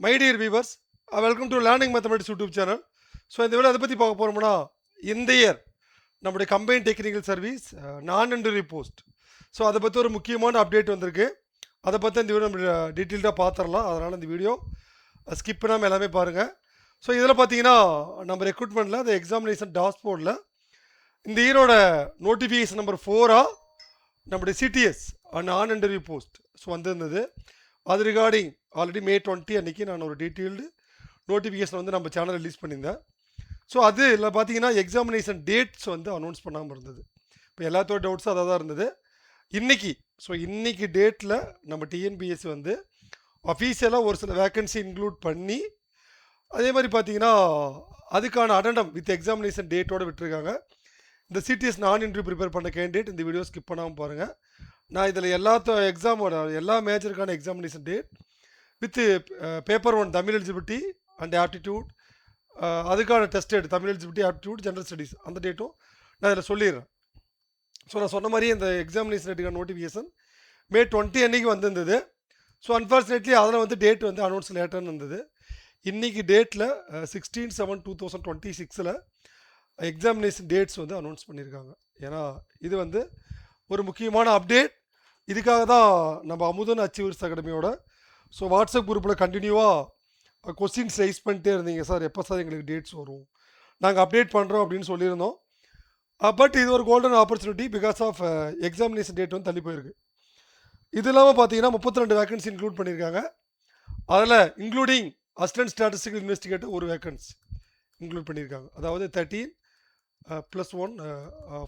My dear viewers, welcome to learning mathematics YouTube channel. So இந்த வேலை எதை பற்றி பார்க்க போகிறோம்னா, இந்த இயர் நம்முடைய combine technical service non interview post. So அதை பற்றி ஒரு முக்கியமான அப்டேட் வந்திருக்கு. அதை பற்றி இந்த வீடியோ நம்ம டீட்டெயில்டாக பார்த்துடலாம். அதனால் இந்த வீடியோ ஸ்கிப் பண்ணாமல் எல்லாமே பாருங்கள். ஸோ இதில் பார்த்தீங்கன்னா நம்ம ரெக்ரூட்மெண்ட்டில் அந்த எக்ஸாமினேஷன் டாஸ்போர்டில் இந்த இயரோட நோட்டிஃபிகேஷன் நம்பர் 4 நம்முடைய CTS non interview post so வந்திருந்தது. அது ரிகார்டிங் ஆல்ரெடி May 20 அன்றைக்கி நான் ஒரு டீட்டெயில்டு நோட்டிஃபிகேஷன் வந்து நம்ம சேனல் ரிலீஸ் பண்ணியிருந்தேன். ஸோ அது இல்லை பார்த்தீங்கன்னா எக்ஸாமினேஷன் டேட்ஸ் வந்து அனௌன்ஸ் பண்ணாமல் இருந்தது. இப்போ எல்லாத்தோட டவுட்ஸும் அதாக தான் இருந்தது. இன்றைக்கி டேட்டில் நம்ம டிஎன்பிஎஸ்சி வந்து அஃபீஷியலாக ஒரு சில வேக்கன்சி இன்க்ளூட் பண்ணி, அதே மாதிரி பார்த்தீங்கன்னா அதுக்கான அடெண்டம் வித் எக்ஸாமினேஷன் டேட்டோடு விட்டுருக்காங்க. இந்த சிடிஎஸ் நான் இன்டர்வியூ ப்ரிப்பேர் பண்ண கேண்டிடேட் இந்த வீடியோ ஸ்கிப் பண்ணாமல் பாருங்கள். நான் இதில் எல்லா மேஜருக்கான examination date with paper 1 Tamil eligibility and aptitude, அதுக்கான test date Tamil eligibility aptitude general studies அந்த டேட்டும் நான் இதில் சொல்லிடுறேன். ஸோ நான் சொன்ன மாதிரி இந்த எக்ஸாமினேஷன் டேட்டுக்கான நோட்டிஃபிகேஷன் May 20 அன்றைக்கி வந்திருந்தது. ஸோ அன்ஃபார்ச்சுனேட்லி அதில் வந்து டேட் வந்து அனௌன்ஸ் லேட்டர்னு இருந்தது. இன்றைக்கி டேட்டில் 16/7/2026 எக்ஸாமினேஷன் டேட்ஸ் வந்து அனௌன்ஸ் பண்ணியிருக்காங்க. ஏன்னா இது வந்து ஒரு முக்கியமான அப்டேட். இதுக்காக தான் நம்ம அமுதன் அச்சீவர்ஸ் அகாடமியோட ஸோ வாட்ஸ்அப் குரூப்பில் கண்டினியூவாக கொஸ்டின்ஸ் ரைஸ் பண்ணிட்டே இருந்தீங்க. சார் எப்போ சார் எங்களுக்கு டேட்ஸ் வரும், நாங்கள் அப்டேட் பண்ணுறோம் அப்படின்னு சொல்லியிருந்தோம். பட் இது ஒரு golden opportunity because of examination date வந்து தள்ளி போயிருக்கு. இது இல்லாமல் பார்த்தீங்கன்னா 32 வேக்கன்சி இன்க்ளூட் பண்ணியிருக்காங்க. அதில் இன்க்ளூடிங் அசிஸ்டன்ட் ஸ்டாட்டிஸ்டிக்கல் இன்வெஸ்டிகேட்டர் ஒரு வேக்கன்சி இன்க்ளூட் பண்ணியிருக்காங்க. அதாவது 13 + 1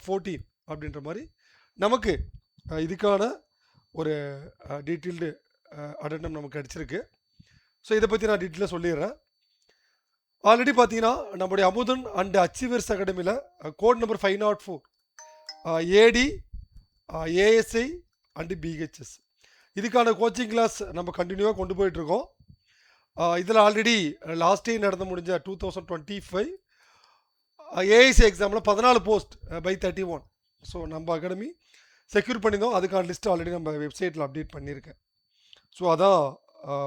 14 அப்படின்ற மாதிரி நமக்கு இதுக்கான ஒரு டீட்டெயில்டு அடெண்டம் நமக்கு கிடச்சிருக்கு. ஸோ இதை பற்றி நான் டீட்டெயிலாக சொல்லிடுறேன். ஆல்ரெடி பார்த்தீங்கன்னா நம்முடைய அமுதன் அண்ட் அச்சீவர்ஸ் அகாடமியில் code number 504 AD ASI and PHS இதுக்கான கோச்சிங் கிளாஸ் நம்ம கண்டினியூவாக கொண்டு போயிட்டுருக்கோம். இதில் ஆல்ரெடி லாஸ்ட் இயர் நடந்து முடிஞ்ச 2025 ஏஐசி எக்ஸாமில் 14 போஸ்ட் by 31 ஸோ நம்ம அகாடமி செக்யூர் பண்ணியிருந்தோம். அதுக்கான லிஸ்ட் ஆல்ரெடி நம்ம வெப்சைட்டில் அப்டேட் பண்ணியிருக்கேன். ஸோ அதான்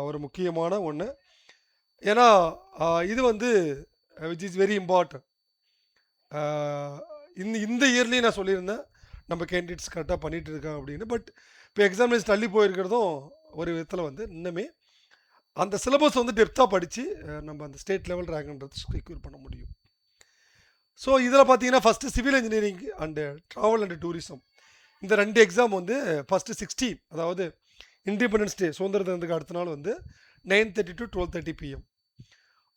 ஒரு முக்கியமான ஒன்று. ஏன்னா இது வந்து விச் இஸ் வெரி இம்பார்ட்டன்ட். இந்த இயர்லேயும் நான் சொல்லியிருந்தேன் நம்ம கேண்டிடேட்ஸ் கரெக்டாக பண்ணிகிட்டு இருக்காங்க அப்படின்னு. பட் இப்போ எக்ஸாமினேஷன் தள்ளி போயிருக்கிறதும் ஒரு விதத்தில் வந்து இன்னுமே அந்த சிலபஸ் வந்து டெப்த்தாக படித்து நம்ம அந்த ஸ்டேட் லெவல் ரேங்க்ன்றது செக்யூர் பண்ண முடியும். ஸோ இதில் பார்த்தீங்கன்னா first civil engineering and travel and tourism இந்த 2 எக்ஸாம் வந்து ஃபஸ்ட்டு 16 அதாவது இண்டிபெண்டன்ஸ் டே சுதந்திர தினத்துக்கு அடுத்த நாள் வந்து 9:30 to 12:30 PM.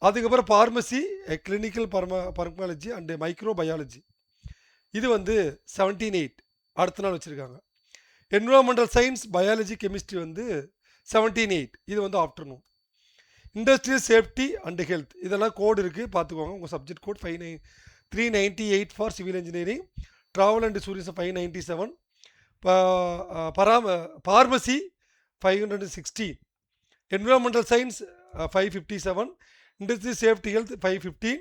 அதுக்கப்புறம் pharmacy clinical pharmacology and microbiology இது வந்து 17/8 அடுத்த நாள் வச்சுருக்காங்க. என்விரான்மெண்டல் சயின்ஸ் பயாலஜி கெமிஸ்ட்ரி வந்து 17/8 இது வந்து afternoon. Industrial safety and health இதெல்லாம் கோடு இருக்குது பார்த்துக்கோங்க. உங்கள் subject code 398 for civil engineering, travel and tourism 597, pharmacy 516, environmental science 557, industrial safety health 515,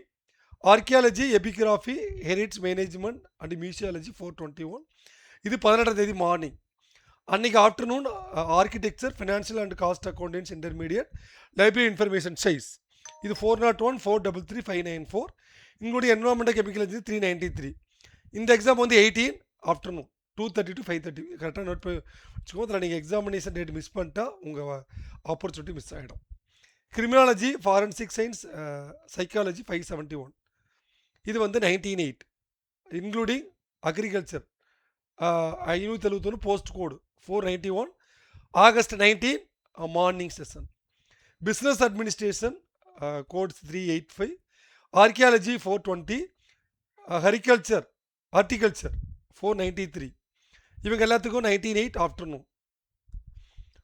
archaeology epigraphy heritage management and museology 421 இது 18ஆம் தேதி மார்னிங். அன்றைக்கி afternoon architecture financial and cost accountancy intermediate library information science இது 401, 433, 594 including environmental chemical engineering 393. இந்த exam வந்து 18 afternoon 2:30 to 5:30 கரெக்டாக note பண்ணி வச்சுக்கோ. அதில் நீங்கள் எக்ஸாமினேஷன் டேட் மிஸ் பண்ணிட்டா உங்கள் ஆப்பர்ச்சுனிட்டி மிஸ் ஆகிடும். கிரிமினாலஜி ஃபாரன்சிக் சயின்ஸ் சைக்காலஜி 571 இது வந்து 19/8 including agriculture 571 post code 491 August 19 morning session. Business administration codes 385, archaeology 420, horticulture horticulture 493 இவங்க எல்லாத்துக்கும் 19/8 afternoon.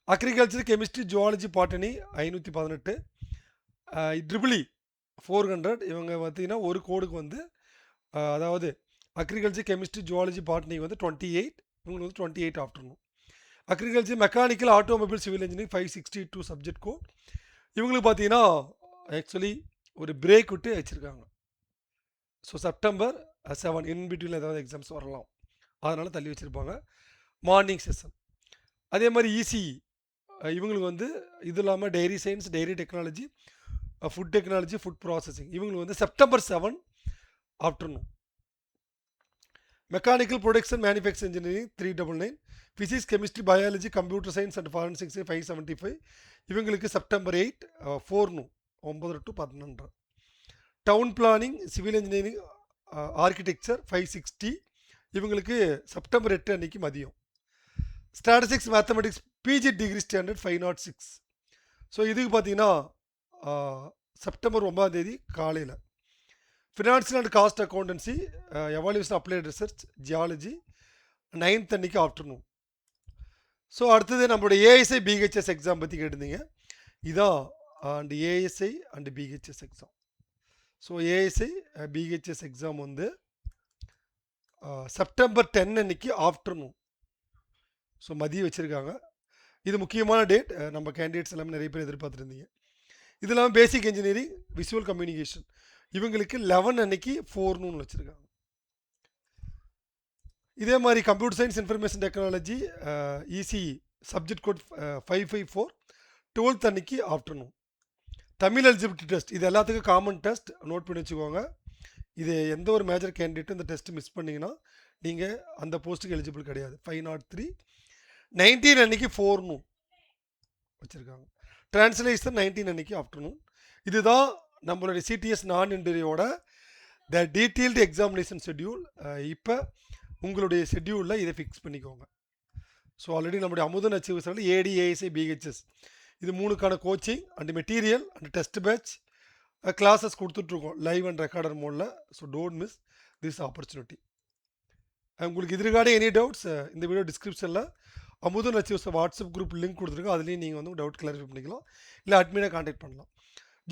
Agriculture chemistry zoology botany 518, ட்ரிபிளி 400 இவங்க பார்த்தீங்கன்னா ஒரு கோடுக்கு வந்து அதாவது அக்ரிகல்ச்சர் கெமிஸ்ட்ரி ஜுவாலஜி பாட்டனி வந்து 28 இவங்களுக்கு வந்து 28 afternoon. Agriculture mechanical automobile civil engineering 562 subject code இவங்களுக்கு பார்த்தீங்கன்னா ஆக்சுவலி ஒரு பிரேக் விட்டு வச்சுருக்காங்க. ஸோ September 7 இன்பிட்வீனில் ஏதாவது எக்ஸாம்ஸ் வரலாம், அதனால் தள்ளி வச்சுருப்பாங்க மார்னிங் செஷன். அதே மாதிரி இசிஇ இவங்களுக்கு வந்து இது இல்லாமல் dairy science, dairy technology, food technology, food processing இவங்களுக்கு வந்து September 7 afternoon. Mechanical production manufacture engineering 399, physics chemistry biology computer science and forensics 575 இவங்களுக்கு September 8 4 9 to 11. Town planning civil engineering architecture 560 இவங்களுக்கு செப்டம்பர் 8 அன்னைக்கு மதியம். Statistics mathematics PG degree standard 506. So இதுக்கு பார்த்தீங்கன்னா September 9 காலையில். Financial and cost accountancy evaluation applied research geology 9th அன்னைக்கு afternoon. So அடுத்தது நம்மளுடைய ஏஎஸ்ஐ பிஹெச்எஸ் எக்ஸாம் பற்றி கேட்டிருந்தீங்க. இதான் and ASI and PHS exam. So ASI PHS exam வந்து செப்டம்பர் 10 அன்னைக்கு ஆஃப்டர்நூன். ஸோ மதியம் வச்சுருக்காங்க. இது முக்கியமான டேட். நம்ம கேண்டிடேட்ஸ் எல்லாமே நிறைய பேர் எதிர்பார்த்துருந்தீங்க. இது இல்லாமல் பேசிக் இன்ஜினியரிங் விஷுவல் கம்யூனிகேஷன் இவங்களுக்கு 11 அன்னைக்கு 4 noon வச்சுருக்காங்க. இதே மாதிரி computer science information technology ECE subject code 554 12th அன்னைக்கு ஆஃப்டர்நூன். தமிழ் எலிஜிபிலிட்டி டெஸ்ட் இது எல்லாத்துக்கும் காமன் டெஸ்ட், நோட் பண்ணி வச்சுக்கோங்க. இது எந்த ஒரு மேஜர் கேண்டிடேட்டும் இந்த டெஸ்ட் மிஸ் பண்ணிங்கன்னா நீங்கள் அந்த போஸ்ட்டுக்கு எலிஜிபிள் கிடையாது. 503 19 அன்னைக்கு 4 noon வச்சுருக்காங்க. ட்ரான்ஸ்லேஷன் 19 அன்னைக்கு ஆஃப்டர்நூன். இதுதான் நம்மளுடைய சிடிஎஸ் நான் இன்டர்வியூவோட த டீட்டெயில்டு எக்ஸாமினேஷன் ஷெட்யூல். இப்போ உங்களுடைய ஷெட்யூலில் இதை ஃபிக்ஸ் பண்ணிக்கோங்க. ஸோ ஆல்ரெடி நம்முடைய அமுதன் அச்சீவர்ஸில் ஏடி ஏஎஸ்ஐ பிஹெச்எஸ் இது 3க்கான coaching and material and test batch classes கொடுத்துட்ருக்கோம் லைவ் அண்ட் ரெக்கார்டர் மோடில். So don't miss this opportunity. உங்களுக்கு இது ரிகார்டிங் எனி டவுட்ஸ் இந்த வீடியோ டிஸ்கிரிப்ஷனில் Amudhan achievers WhatsApp group link கொடுத்துருக்கோம். அதுலேயும் நீங்கள் வந்து டவுட் கிளாரிஃபை பண்ணிக்கலாம், இல்லை அட்மினை கான்டாக்ட் பண்ணலாம்.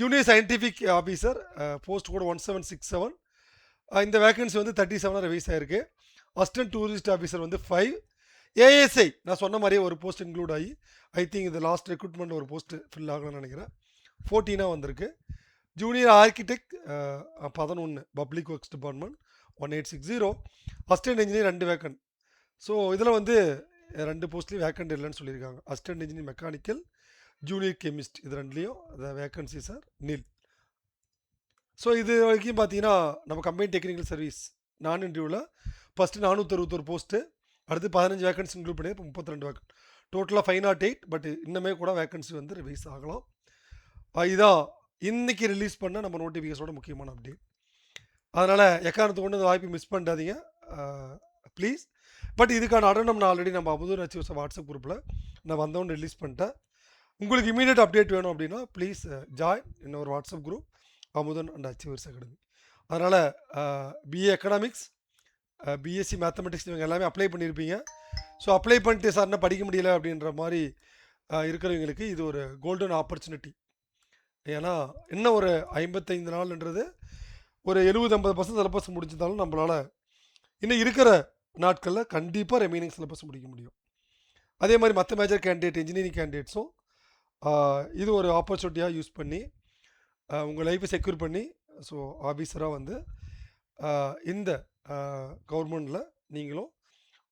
Junior scientific officer post code 1767 இந்த வேகன்சி வந்து 37 ரிவைஸ் ஆகிருக்கு. அசிஸ்டன்ட் டூரிஸ்ட் ஆஃபீஸர் வந்து 5. ஏஎஸ்ஐ நான் சொன்ன மாதிரியே ஒரு போஸ்ட் இன்க்ளூட் ஆகி ஐ திங்க் இது லாஸ்ட் ரெக்ரூட்மெண்ட் ஒரு போஸ்ட் ஃபில் ஆகணும்னு நினைக்கிறேன். 14 வந்திருக்கு. Junior architect 11 public works department 1860. Assistant engineer 2 vacant. So இதில் வந்து 2 போஸ்ட்லேயும் வேக்கண்ட் இல்லைன்னு சொல்லியிருக்காங்க. Assistant engineer mechanical, junior chemist இது 2லேயும் வேக்கன்சிஸ் ஆர் நில். ஸோ இது வரைக்கும் பார்த்தீங்கன்னா நம்ம கம்பைன் டெக்னிக்கல் சர்வீஸ் நான் இன்டர்வியூவில் ஃபஸ்ட்டு 461 போஸ்ட்டு, அடுத்து 15 வேக்கன்சி இன்க்ளூட் பண்ணி இப்போ 32 வேக்கன்ட், டோட்டலாக 508. பட் இன்னுமே கூட வேக்கன்சி வந்து ரிவைஸ் ஆகலாம். இதான் இன்றைக்கி ரிலீஸ் பண்ண நம்ம நோட்டிஃபிகேஷனோட முக்கியமான அப்டேட். அதனால் எக்காரணத்தை கொண்டு அந்த வாய்ப்பு மிஸ் பண்ணிடாதீங்க ப்ளீஸ். பட் இதுக்கான அடனம் நான் ஆல்ரெடி நம்ம அமுதன் அச்சீவர்ஸ் வாட்ஸ்அப் குரூப்பில் நான் வந்தவொன்னு ரிலீஸ் பண்ணிட்டேன். உங்களுக்கு இமீடியட் அப்டேட் வேணும் அப்படின்னா ப்ளீஸ் ஜாயின் இன்னொரு WhatsApp group Amudhan and achievers academy. அதனால் பிஏ எக்கனாமிக்ஸ், பிஎஸ்சி மேத்தமெட்டிக்ஸ் இவங்க எல்லாமே அப்ளை பண்ணியிருப்பீங்க. ஸோ அப்ளை பண்ணிட்டு சார் என்ன படிக்க முடியல அப்படின்ற மாதிரி இருக்கிறவங்களுக்கு இது ஒரு கோல்டன் ஆப்பர்ச்சுனிட்டி. ஏன்னா இன்னும் ஒரு 55 நாள்ன்றது ஒரு 70-80% சிலபஸ் முடிஞ்சிருந்தாலும் நம்மளால் இன்னும் இருக்கிற நாட்களில் கண்டிப்பாக ரிமைனிங் சிலபஸ் முடிக்க முடியும். அதே மாதிரி மற்ற மேஜர் கேண்டிடேட் இன்ஜினியரிங் கேண்டிடேட்ஸும் இது ஒரு ஆப்பர்ச்சுனிட்டியாக யூஸ் பண்ணி உங்கள் லைஃப்பை செக்யூர் பண்ணி ஸோ ஆஃபீஸராக வந்து இந்த கவர்மெண்டில் நீங்களும்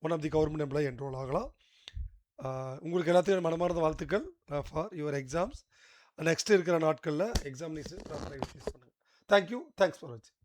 one of the government employee enrol ஆகலாம். உங்களுக்கு எல்லாத்துக்கும் மனமார்ந்த வாழ்த்துக்கள் ஃபார் யுவர் எக்ஸாம்ஸ். நெக்ஸ்ட் இருக்கிற நாட்களில் எக்ஸாமினேஷன் ப்ராப்பராக யூஸ் பண்ணுங்கள். தேங்க்யூ. தேங்க்ஸ் ஃபார் வாட்சிங்.